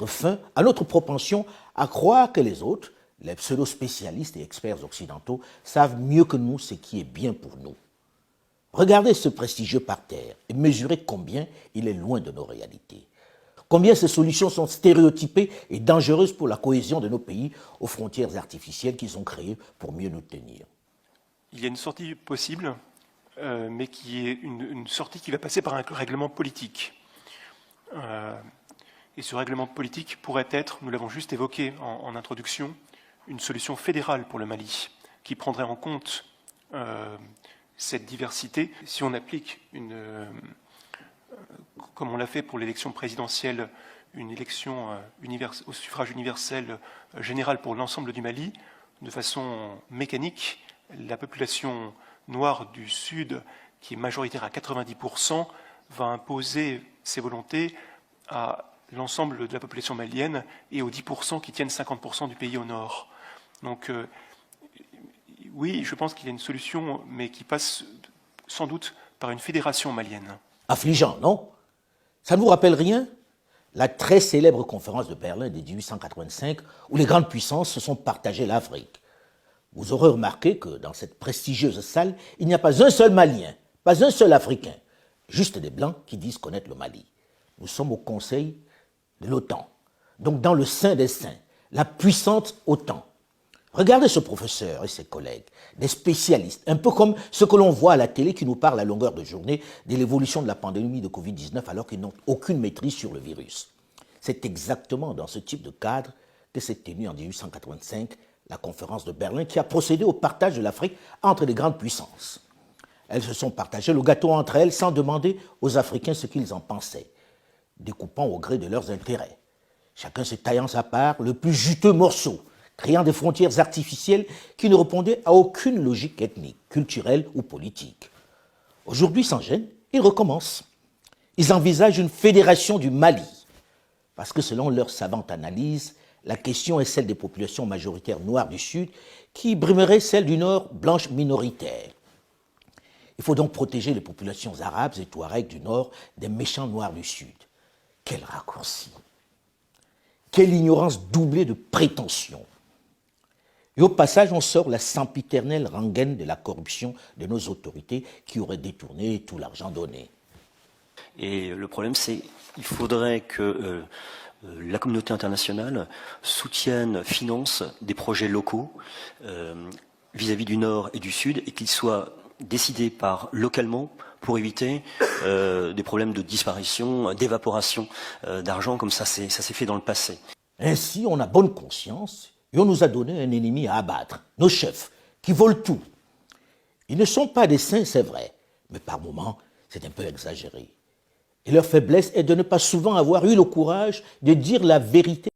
fin à notre propension à croire que les autres, les pseudo-spécialistes et experts occidentaux, savent mieux que nous ce qui est bien pour nous. Regardez ce prestigieux parterre et mesurez combien il est loin de nos réalités. Combien ces solutions sont stéréotypées et dangereuses pour la cohésion de nos pays aux frontières artificielles qu'ils ont créées pour mieux nous tenir. Il y a une sortie possible, mais qui est une sortie qui va passer par un règlement politique. Et ce règlement politique pourrait être, nous l'avons juste évoqué en introduction, une solution fédérale pour le Mali, qui prendrait en compte cette diversité. Si on applique comme on l'a fait pour l'élection présidentielle, une élection au suffrage universel général pour l'ensemble du Mali, de façon mécanique, la population noire du Sud, qui est majoritaire à 90%, va imposer ses volontés à l'ensemble de la population malienne et aux 10% qui tiennent 50% du pays au nord. Donc oui, je pense qu'il y a une solution, mais qui passe sans doute par une fédération malienne. Affligeant, non? Ça ne vous rappelle rien? La très célèbre conférence de Berlin de 1885, où les grandes puissances se sont partagées l'Afrique. Vous aurez remarqué que dans cette prestigieuse salle, il n'y a pas un seul Malien, pas un seul Africain, juste des Blancs qui disent connaître le Mali. Nous sommes au Conseil de l'OTAN, donc dans le sein des saints, la puissante OTAN. Regardez ce professeur et ses collègues, des spécialistes, un peu comme ce que l'on voit à la télé qui nous parle à longueur de journée de l'évolution de la pandémie de Covid-19 alors qu'ils n'ont aucune maîtrise sur le virus. C'est exactement dans ce type de cadre que s'est tenue en 1885 la conférence de Berlin qui a procédé au partage de l'Afrique entre les grandes puissances. Elles se sont partagées le gâteau entre elles sans demander aux Africains ce qu'ils en pensaient, découpant au gré de leurs intérêts, chacun se taillant sa part le plus juteux morceau, créant des frontières artificielles qui ne répondaient à aucune logique ethnique, culturelle ou politique. Aujourd'hui, sans gêne, ils recommencent. Ils envisagent une fédération du Mali, parce que selon leur savante analyse, la question est celle des populations majoritaires noires du Sud qui brimeraient celles du Nord blanches minoritaires. Il faut donc protéger les populations arabes et touaregs du Nord des méchants noirs du Sud. Quel raccourci! Quelle ignorance doublée de prétention! Et au passage, on sort la sempiternelle rengaine de la corruption de nos autorités qui auraient détourné tout l'argent donné. Et le problème, c'est qu'il faudrait que la communauté internationale soutienne, finance des projets locaux vis-à-vis du Nord et du Sud et qu'ils soient décidés localement pour éviter des problèmes de disparition, d'évaporation d'argent comme ça s'est fait dans le passé. Ainsi, on a bonne conscience et on nous a donné un ennemi à abattre, nos chefs, qui volent tout. Ils ne sont pas des saints, c'est vrai, mais par moments, c'est un peu exagéré. Et leur faiblesse est de ne pas souvent avoir eu le courage de dire la vérité